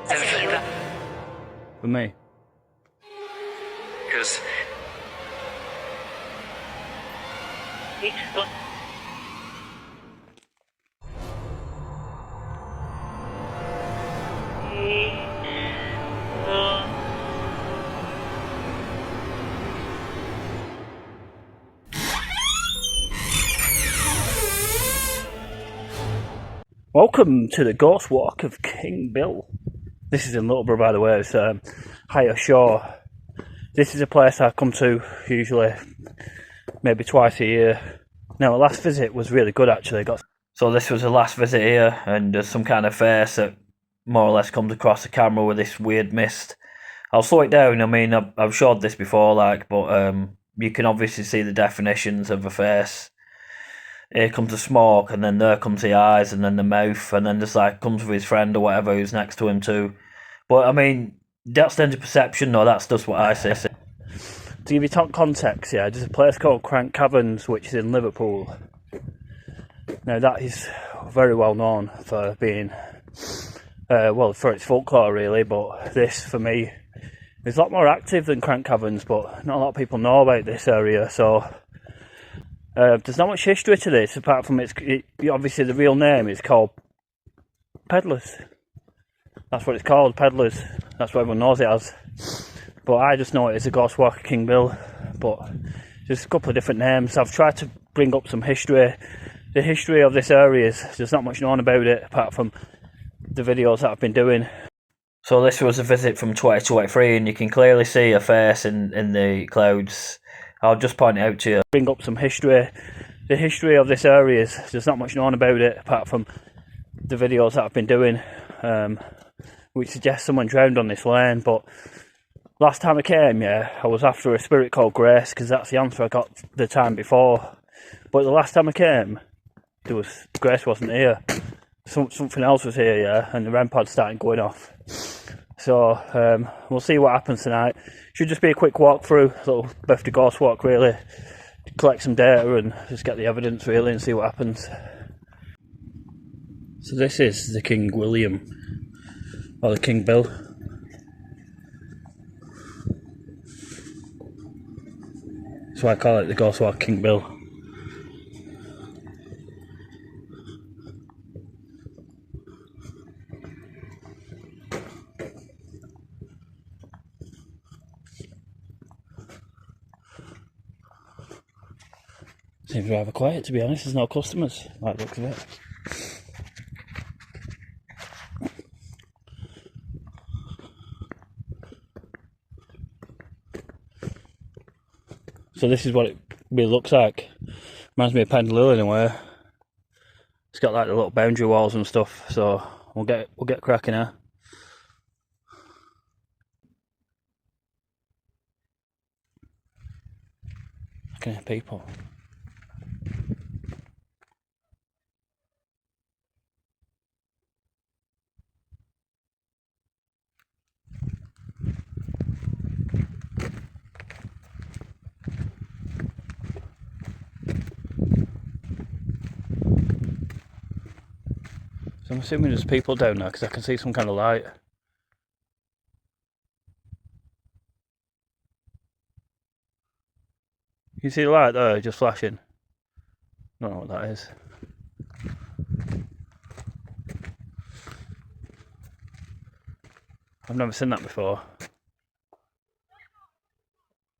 For me. Because Welcome to the Ghost Walk of KingBill. This is in Littleborough, by the way. It's higher shore. This is a place I come to usually maybe twice a year. Now, the last visit was really good actually. So this was the last visit here, and there's some kind of face that more or less comes across the camera with this weird mist. I'll slow it down. I mean, I've showed this before, but you can obviously see the definitions of a face. Here comes the smoke, and then there comes the eyes, and then the mouth, and then just like comes with his friend or whatever who's next to him too. But I mean, that's down to perception, though. That's just what I say. To give you top context, yeah, there's a place called Crank Caverns, which is in Liverpool. Now that is very well known for being, well, for its folklore really. But this, for me, is a lot more active than Crank Caverns. But not a lot of people know about this area, so. There's not much history to this apart from obviously the real name is called Peddlers. That's what it's called, Peddlers. That's what everyone knows it as. But I just know it as a Ghost Walk of KingBill. But there's a couple of different names. I've tried to bring up some history. The history of this area is there's not much known about it apart from the videos that I've been doing. So this was a visit from 2023, and you can clearly see a face in the clouds. I'll just point it out to you. Bring up some history. The history of this area is there's not much known about it apart from the videos that I've been doing, which suggests someone drowned on this lane. But last time I came, yeah, I was after a spirit called Grace, because that's the answer I got the time before. But the last time I came, Grace wasn't here. Something else was here, yeah, and the REM pod started going off. So we'll see what happens tonight. Should just be a quick walkthrough, a little birthday ghost walk really, collect some data and just get the evidence really and see what happens. So this is the King William, or the KingBill. So I call it the Ghost Walk KingBill. Seems rather quiet, to be honest. There's no customers, like the looks of it. So this is what it really looks like. Reminds me of Pendle anyway. It's got like the little boundary walls and stuff. So we'll get cracking here. Looking at people. So I'm assuming there's people down there because I can see some kind of light. You see the light there just flashing? I don't know what that is. I've never seen that before.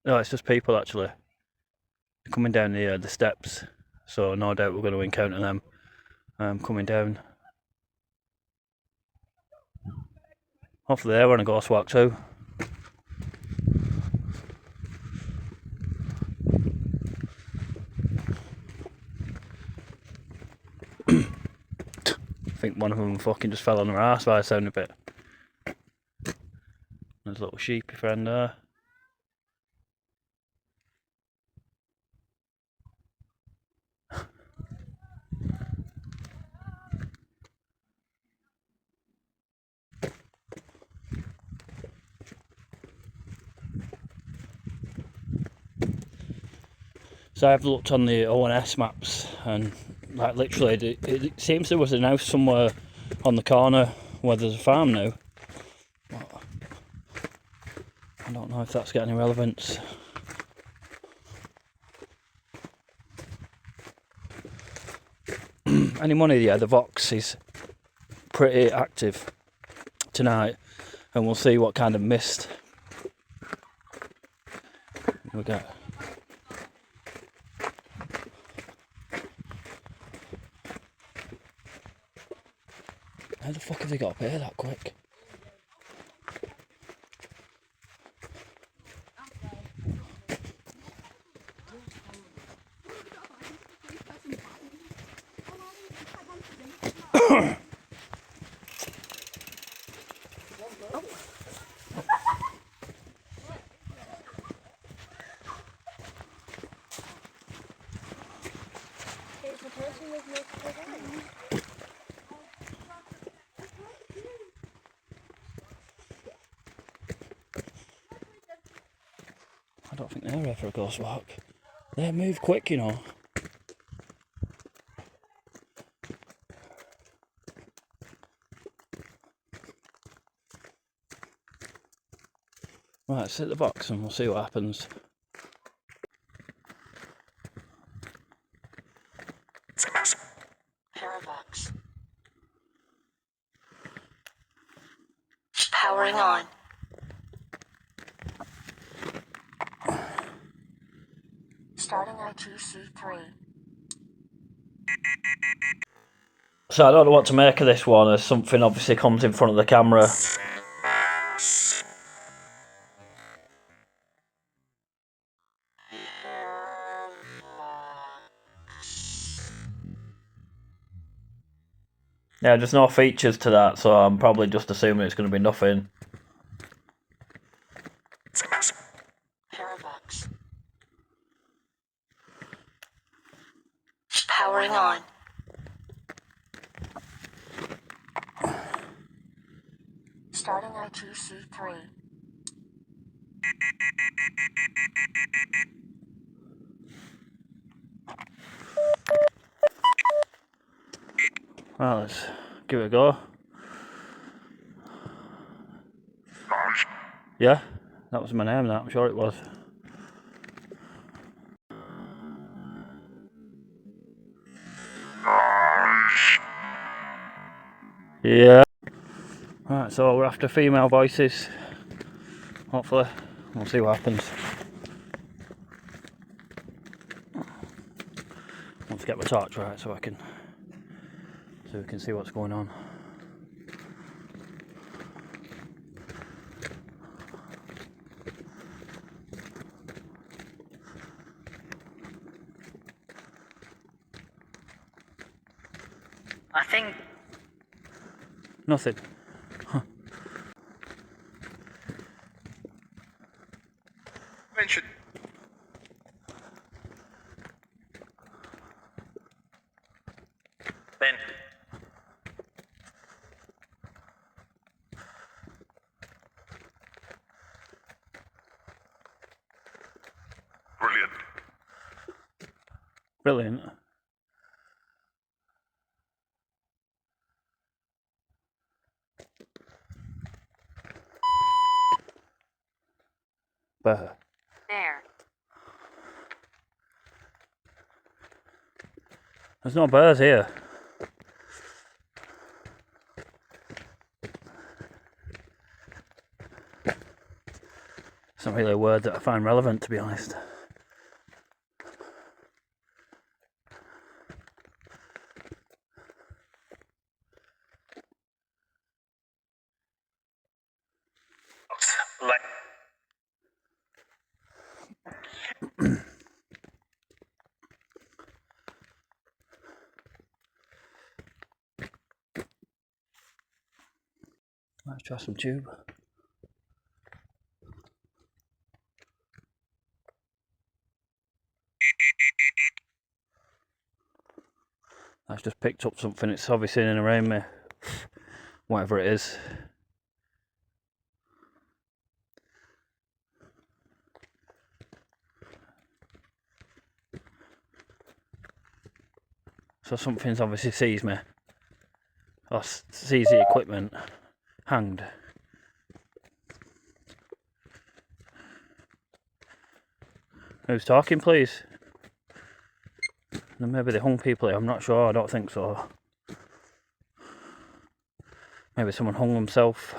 No, it's just people actually. They're coming down the steps, so no doubt we're going to encounter them coming down. Hopefully they're on a ghost walk too. I think one of them fucking just fell on her ass by the sound of it. There's a little sheepy friend there. So I've looked on the ONS maps, and like literally it seems there was a house somewhere on the corner where there's a farm now. I don't know if that's got any relevance. Any money? Yeah, the Vox is pretty active tonight, and we'll see what kind of mist we get. How the fuck have they got up here that quick? I don't think they're here for a ghost walk. They move quick, you know. Right, sit the box and we'll see what happens. Parabox. Powering on. Starting ITC3. So I don't know what to make of this one, as something obviously comes in front of the camera. Yeah, there's no features to that, so I'm probably just assuming it's going to be nothing. Parabox. Powering on. Starting ITC3. Well, let's give it a go. Yeah, that was my name, that, I'm sure it was. Yeah. Right, so we're after female voices. Hopefully, we'll see what happens. Let's get my torch right so we can see what's going on. I think Nothing. Mention. Ben. Brilliant. Brilliant. Bear. There. There's no bears here. It's not really a word that I find relevant, to be honest. Like. Let's try some tube. I've just picked up something, it's obviously in and around me. Whatever it is. So something's obviously sees me. Or sees the equipment hanged. Who's talking, please? Maybe they hung people here, I'm not sure, I don't think so. Maybe someone hung himself.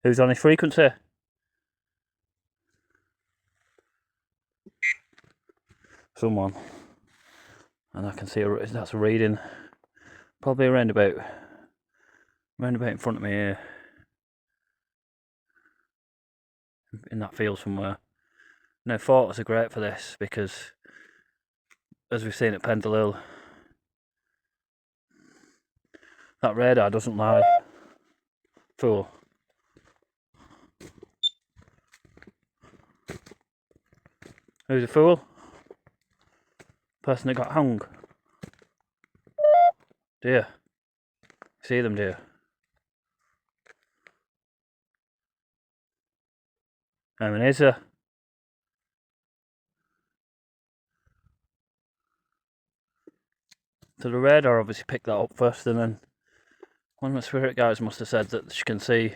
Who's on his frequency? Someone. And I can see that's a reading. Probably around about in front of me here. In that field somewhere. Now photos are great for this because, as we've seen at Pendle Hill, that radar doesn't lie. Fool. Who's a fool? Person that got hung. Dear. See them, dear. How many is there? So the radar obviously picked that up first, and then one of the spirit guides must have said that she can see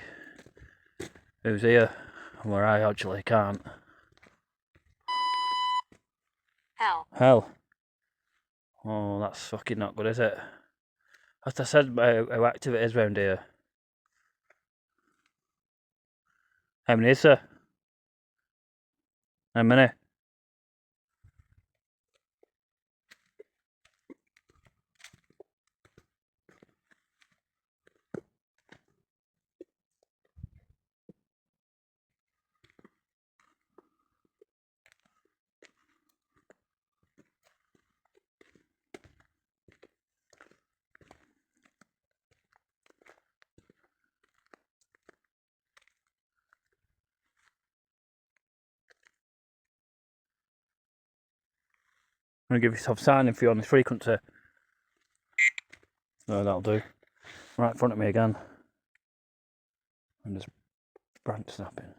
who's here, where I actually can't. Hell. Hell. Oh, that's fucking not good, is it? As I said how active it is round here. How many is there? How many? I'm going to give yourself signing for you on this frequency. No, that'll do. Right in front of me again. And there's branch snapping.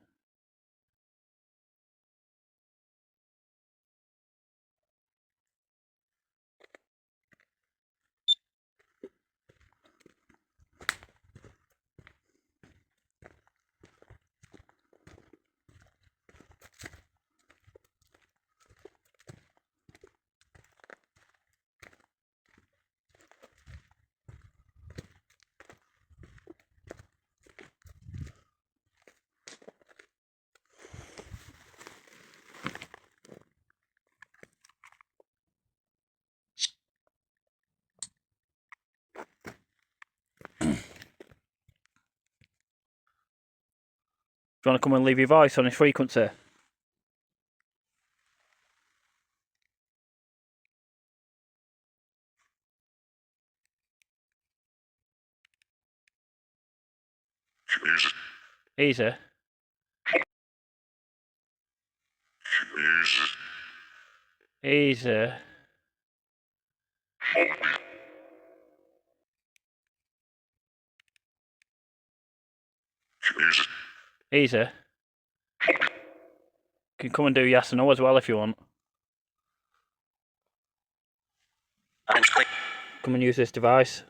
Do you want to come and leave your voice on this frequency? Easy. Easy. Easy. Easy. Easy. Easy. You can come and do yes and no as well if you want. Come and use this device.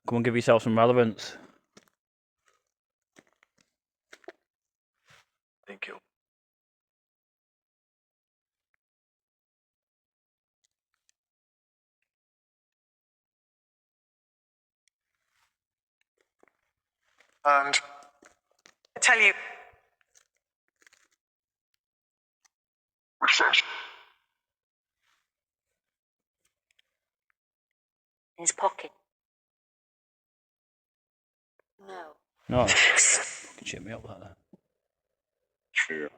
Come and give yourself some relevance. Thank you. And I tell you, research. In his pocket. No. No. Fucking shit me up like that. Sure.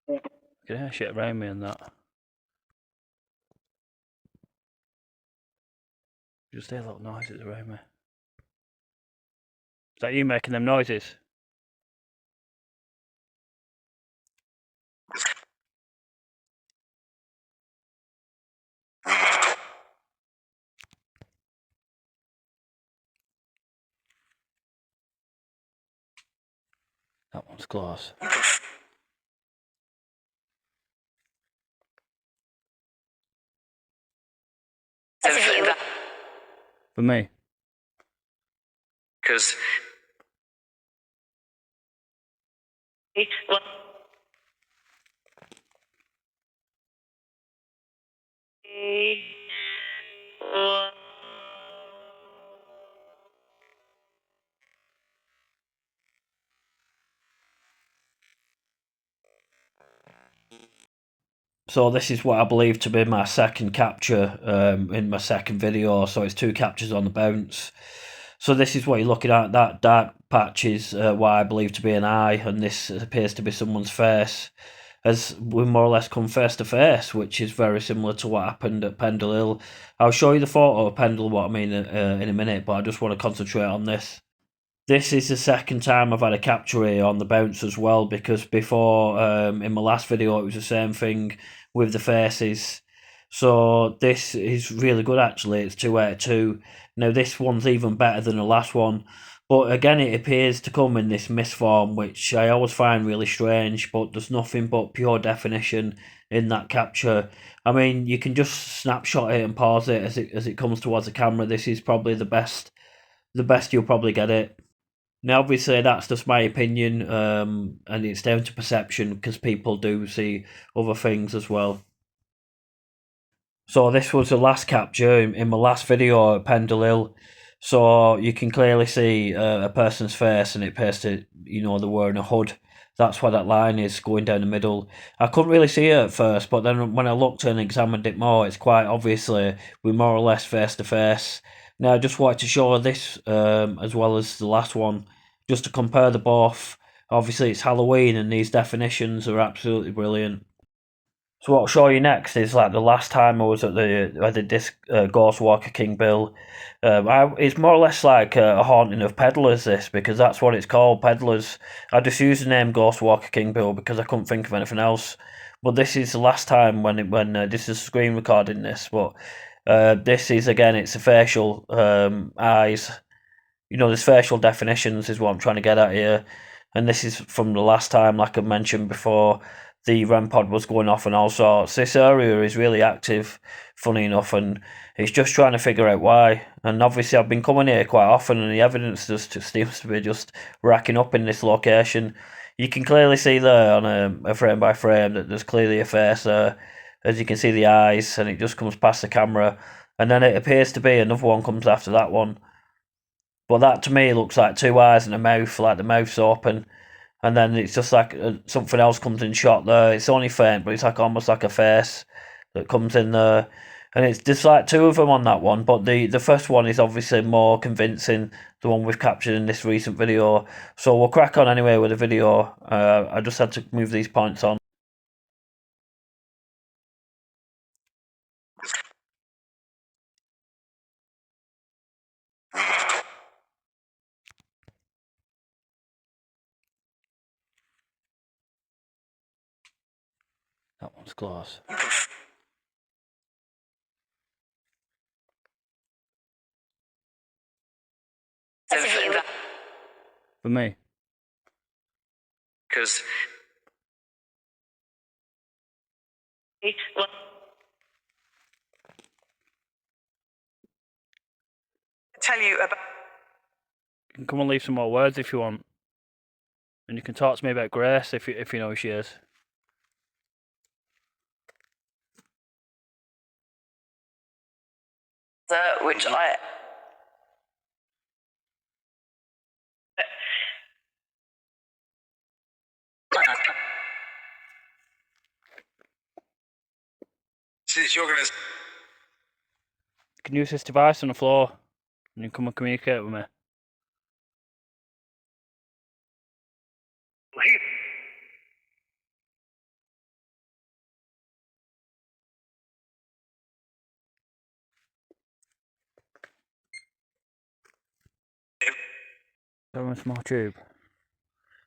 You can hear shit around me and that. Just hear little noises around me. Is that you making them noises? That one's close. For me. Because So this is what I believe to be my second capture in my second video. So it's 2 captures on the bounce. So this is what you're looking at. That dark patch is what I believe to be an eye, and this appears to be someone's face, as we more or less come face to face, which is very similar to what happened at Pendle Hill. I'll show you the photo of Pendle, what I mean, in a minute, but I just want to concentrate on this. This is the second time I've had a capture here on the bounce as well, because before, in my last video, it was the same thing with the faces. So this is really good actually, it's 2 out of 2. Now this one's even better than the last one, but again it appears to come in this mist form, which I always find really strange, but there's nothing but pure definition in that capture. I mean, you can just snapshot it and pause it as it comes towards the camera. This is probably the best you'll probably get it. Now, obviously, that's just my opinion, and it's down to perception because people do see other things as well. So this was the last capture in my last video at Pendle Hill. So you can clearly see a person's face, and it appears to, they're wearing a hood. That's why that line is going down the middle. I couldn't really see it at first, but then when I looked and examined it more, it's quite obviously we're more or less face to face. Now, I just wanted to show this as well as the last one, just to compare the both. Obviously, it's Halloween, and these definitions are absolutely brilliant. So what I'll show you next is like the last time I was at this Ghost Walker KingBill. It's more or less like a haunting of peddlers, this, because that's what it's called, peddlers. I just used the name Ghost Walker KingBill because I couldn't think of anything else. But this is the last time when this is screen recording this. But this is again, it's the facial eyes. There's facial definitions is what I'm trying to get at here. And this is from the last time, like I mentioned before, the REM pod was going off and all sorts. This area is really active, funny enough, and it's just trying to figure out why. And obviously I've been coming here quite often, and the evidence just seems to be just racking up in this location. You can clearly see there on a frame by frame that there's clearly a face there. As you can see the eyes, and it just comes past the camera. And then it appears to be another one comes after that one. But that to me looks like 2 eyes and a mouth, like the mouth's open. And then it's just like something else comes in shot there. It's only faint, but it's like almost like a face that comes in there. And it's just like 2 of them on that one. But the first one is obviously more convincing, the one we've captured in this recent video. So we'll crack on anyway with the video. I just had to move these points on. That one's close. For me. Because tell you about. You can come and leave some more words if you want. And you can talk to me about Grace if you know who she is. Which I. Since you're gonna. You can use this device on the floor, and you come and communicate with me. Go in a small tube.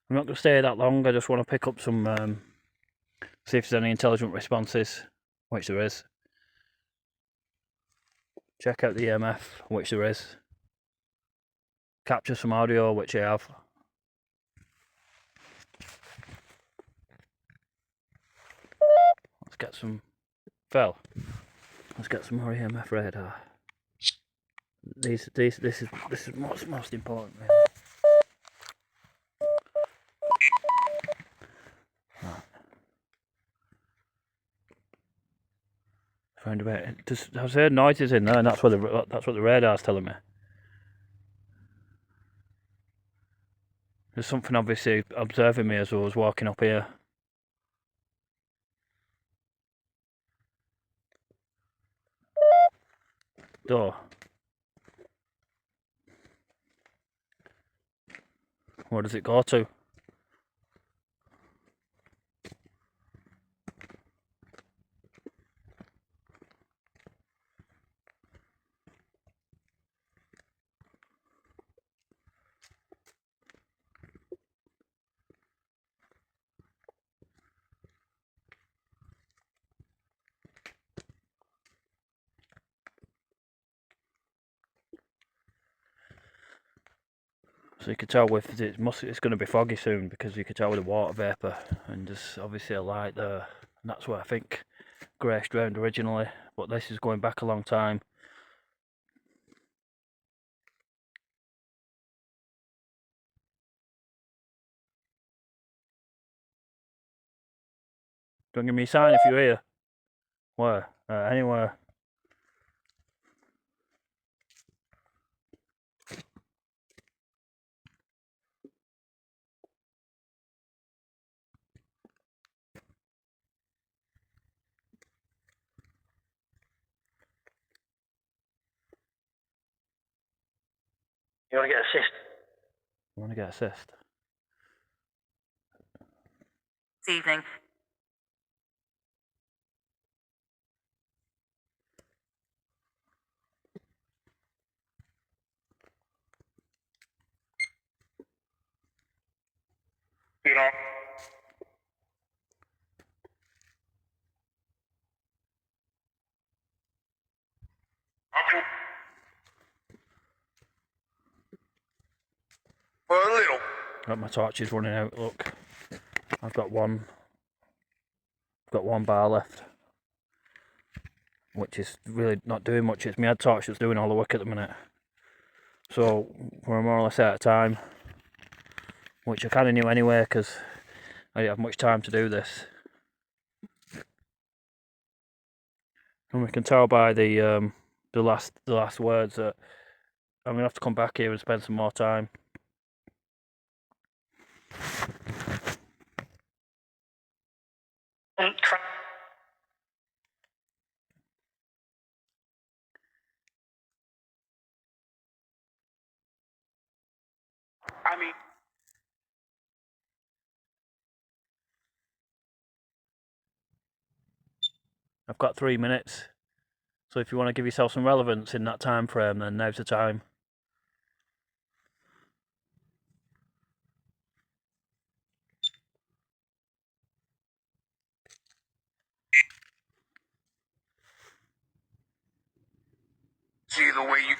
I'm not going to stay that long, I just want to pick up some, see if there's any intelligent responses, which there is. Check out the EMF, which there is. Capture some audio, which I have. Let's get some, Phil, let's get some more EMF radar. This is what's most important, really. Right. Found a bit. I was heard noises in there, and that's what the radar's telling me. There's something obviously observing me as I was walking up here. Door. Where does it go to? So you could tell with it's going to be foggy soon because you could tell with the water vapour, and there's obviously a light there, and that's where I think Grace drowned originally, but this is going back a long time. Don't give me a sign if you're here. Where? Anywhere. You want to get assist? You want to get assist? this evening. You know. Well, a little. Got my torches running out. Look, I've got one bar left, which is really not doing much. It's my head torch that's doing all the work at the minute. So we're more or less out of time, which I kind of knew anyway because I didn't have much time to do this. And we can tell by the last words that I'm gonna have to come back here and spend some more time. I mean, I've got 3 minutes, so if you want to give yourself some relevance in that time frame, then now's the time. see the way you.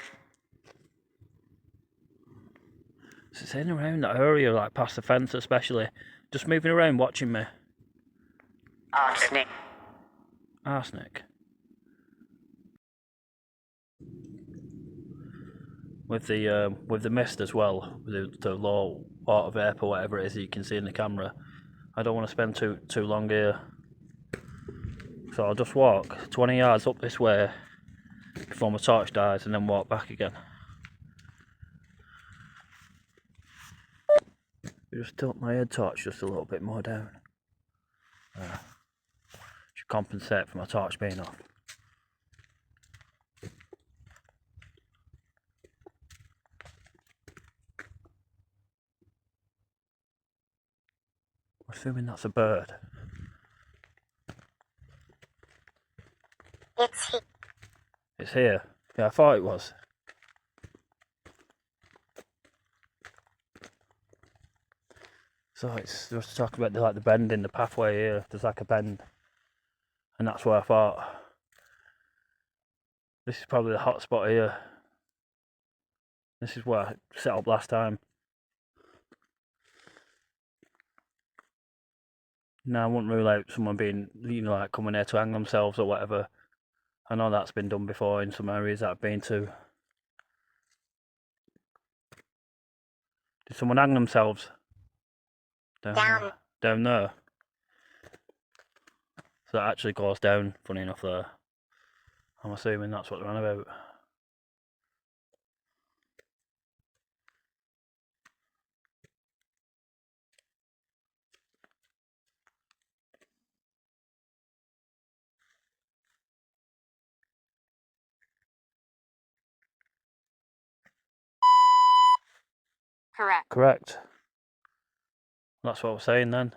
So it's in around that area, like past the fence especially, just moving around watching me. Arsenic. Arsenic. With the mist as well, with the low water vapour, whatever it is that you can see in the camera. I don't want to spend too long here, so I'll just walk 20 yards up this way before my torch dies, and then walk back again. Just tilt my head torch just a little bit more down. Should compensate for my torch being off. I'm assuming that's a bird. It's here. It's here. Yeah, I thought it was. So it's just talking about the bend in the pathway here. There's like a bend, and that's where I thought this is probably the hot spot here. This is where I set up last time. No, I wouldn't rule out someone being, like coming here to hang themselves or whatever. I know that's been done before in some areas that I've been to. Did someone hang themselves? Down. Down there. So that actually goes down, funny enough, there. I'm assuming that's what they're on about. Correct. Correct. That's what I was saying then.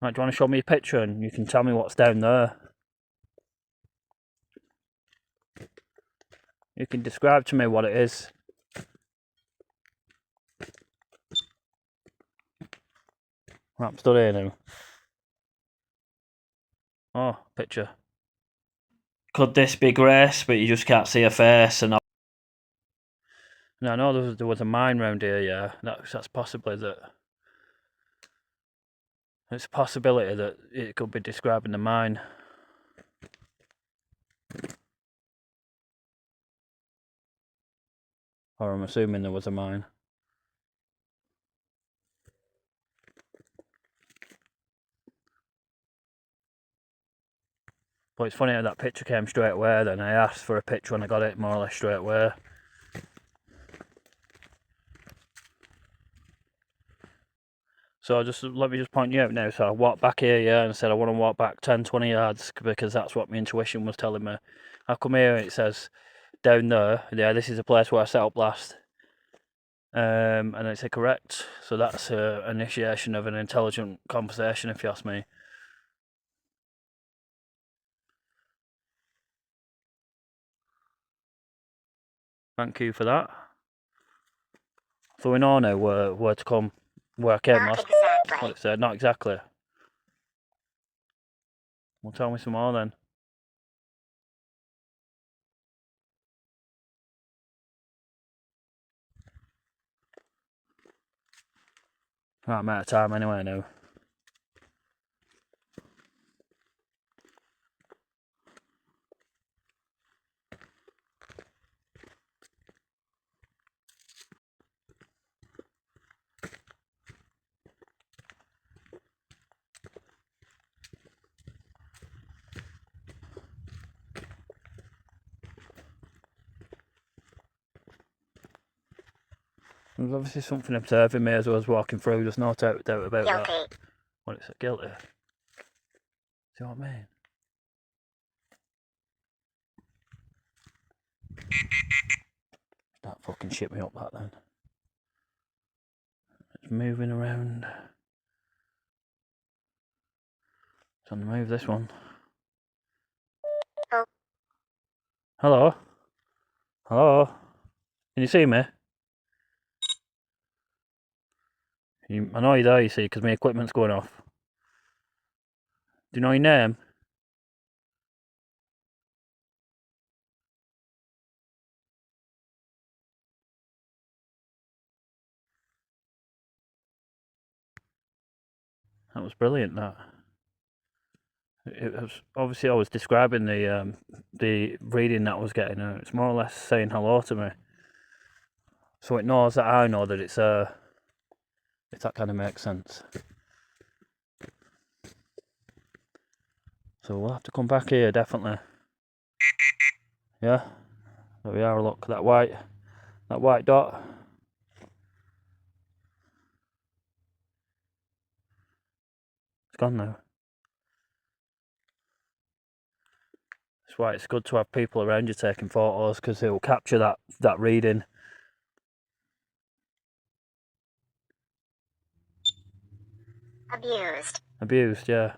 Right, do you want to show me a picture and you can tell me what's down there? You can describe to me what it is. Right, I'm stood here now. Oh, picture. Could this be Grace, but you just can't see her face? And no, I know there was a mine round here, yeah. That's possibly that. It's a possibility that it could be describing the mine. Or I'm assuming there was a mine. But it's funny how that picture came straight away then. I asked for a picture and I got it more or less straight away. So let me just point you out now. So I walked back here, yeah, and said I want to walk back 10-20 yards because that's what my intuition was telling me. I come here and it says down there, yeah, this is the place where I set up last. And it's correct. So that's initiation of an intelligent conversation, if you ask me. Thank you for that. So we know now where to come, where I came Not last. exactly. What it said, not exactly. Well, tell me some more then. Right, I'm out of time anyway now. There's obviously something observing me as I was walking through, there's no doubt about that. Guilty. What is it, guilty? See what I mean? That fucking shit me up that then. It's moving around. It's on the move, this one. Oh. Hello? Hello? Can you see me? I know you're there, you see, because my equipment's going off. Do you know your name? That was brilliant, that. It was obviously I was describing the reading that I was getting. It's more or less saying hello to me, so it knows that I know that it's if that kind of makes sense. So we'll have to come back here definitely. Yeah, there we are. Look, that white dot. It's gone now. That's why it's good to have people around you taking photos, because it will capture that reading. Abused, yeah.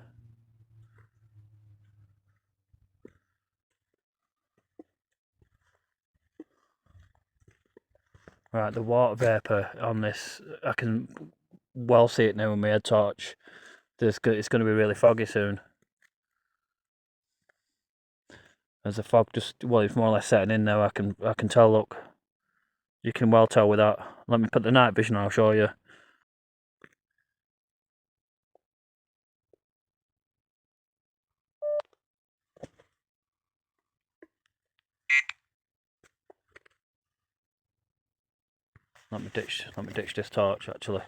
Right, the water vapour on this, I can well see it now with my head torch. It's going to be really foggy soon. There's a fog just, well, it's more or less setting in now. I can tell, look. You can well tell with that. Let me put the night vision on, I'll show you. Let me ditch this torch actually.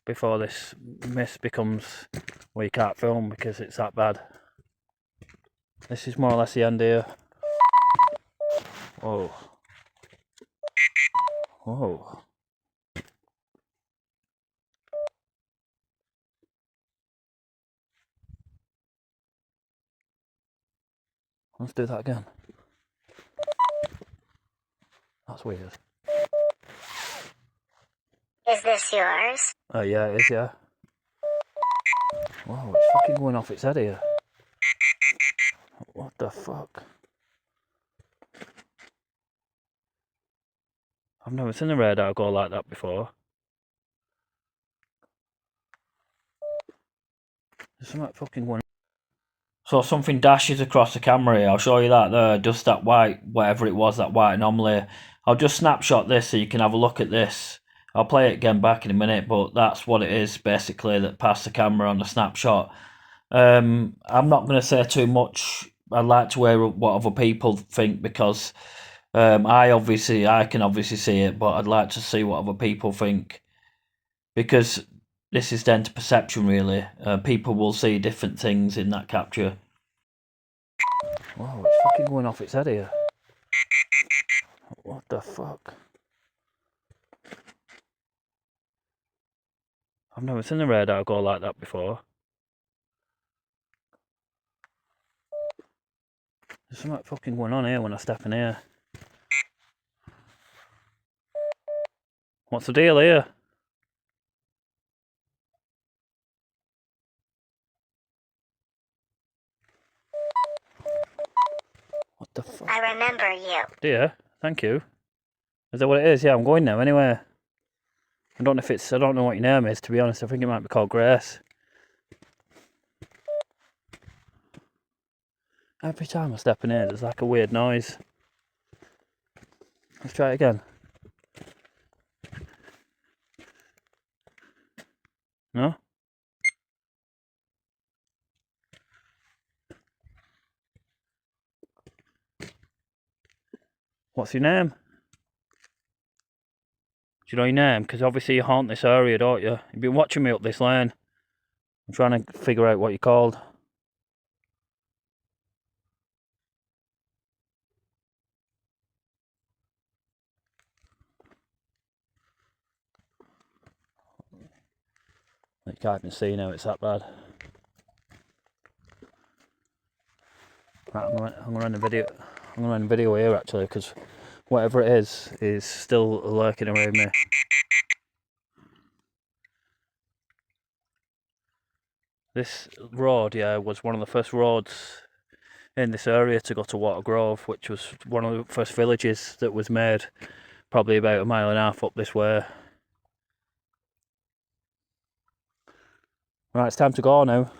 Before this mist becomes where you can't film because it's that bad. This is more or less the end here. Whoa. Whoa. Let's do that again. That's weird. Is this yours? Oh yeah, it is, yeah. Whoa, it's fucking going off its head here. What the fuck? I've never seen a radar go like that before. There's something fucking going on. So something dashes across the camera here. I'll show you that there, just that white, whatever it was, that white anomaly. I'll just snapshot this so you can have a look at this. I'll play it again back in a minute, but that's what it is basically that passed the camera on the snapshot. I'm not going to say too much. I'd like to hear what other people think because I can obviously see it, but I'd like to see what other people think because this is down to perception really. People will see different things in that capture. Whoa, it's fucking going off its head here. What the fuck? I've never seen a radar go like that before. There's something fucking going on here when I step in here. What's the deal here? What the fuck? I remember you. Dear, thank you. Is that what it is? Yeah, I'm going now anyway. I don't know what your name is, to be honest. I think it might be called Grace. Every time I step in here, there's like a weird noise. Let's try it again. No? What's your name? Do you know your name? Because obviously you haunt this area, don't you? You've been watching me up this lane. I'm trying to figure out what you're called. You can't even see now, it's that bad. Right, I'm gonna end the video here actually, because whatever it is still lurking around me. This road, yeah, was one of the first roads in this area to go to Watergrove, which was one of the first villages that was made, probably about 1.5 miles up this way. Right, it's time to go now.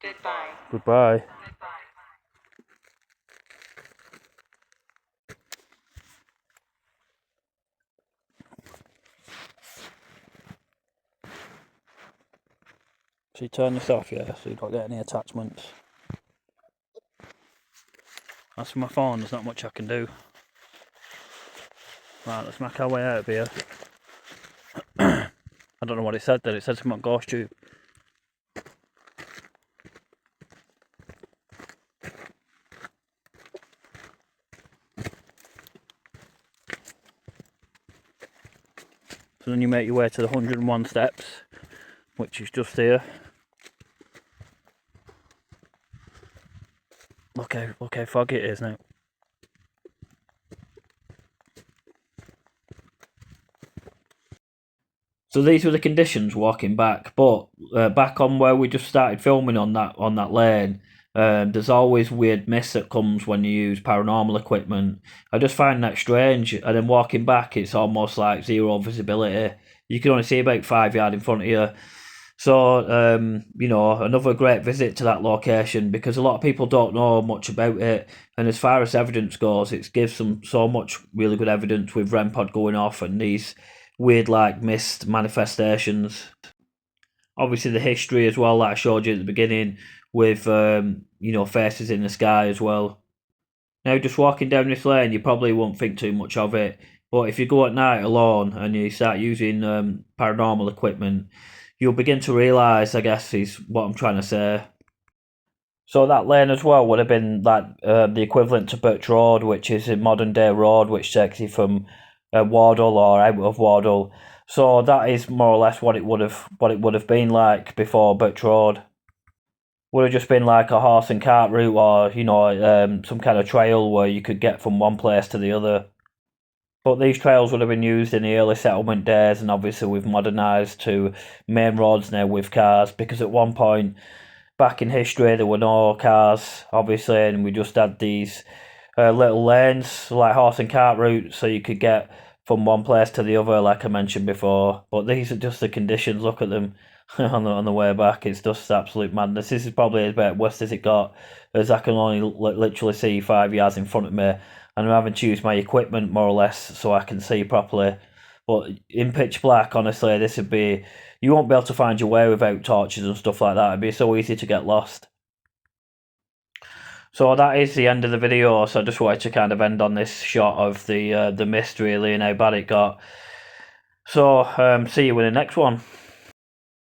Goodbye. Goodbye. So you turn this off, yeah, so you don't get any attachments. As for my phone, there's not much I can do. Right, let's make our way out of here. I don't know what it said there, it said something about ghost tube. So then you make your way to the 101 steps, which is just here. Look how foggy it is now. So these were the conditions walking back, but back on where we just started filming on that lane, There's always weird mist that comes when you use paranormal equipment. I just find that strange. And then walking back, it's almost like zero visibility. You can only see about 5 yards in front of you. So, another great visit to that location, because a lot of people don't know much about it. And as far as evidence goes, it gives them so much really good evidence with REM pod going off and these weird like mist manifestations. Obviously, the history as well that I showed you at the beginning with faces in the sky as well. Now, just walking down this lane, you probably won't think too much of it, but if you go at night alone and you start using paranormal equipment, you'll begin to realise, I guess, is what I'm trying to say. So that lane as well would have been like the equivalent to Birch Road, which is a modern day road which takes you from Wardle or out of Wardle. So that is more or less what it would have been like before Birch Road. Would have just been like a horse and cart route, or some kind of trail where you could get from one place to the other. But these trails would have been used in the early settlement days, and obviously we've modernised to main roads now with cars, because at one point back in history there were no cars, obviously, and we just had these little lanes, like horse and cart routes, so you could get from one place to the other, like I mentioned before. But these are just the conditions. Look at them on the way back. It's just absolute madness. This is probably about worse as it got, as I can only literally see 5 yards in front of me, and I'm having to use my equipment more or less so I can see properly. But in pitch black, honestly, this would be, you won't be able to find your way without torches and stuff like that. It'd be so easy to get lost. So that is the end of the video. So I just wanted to kind of end on this shot of the mist really and how bad it got. So see you in the next one.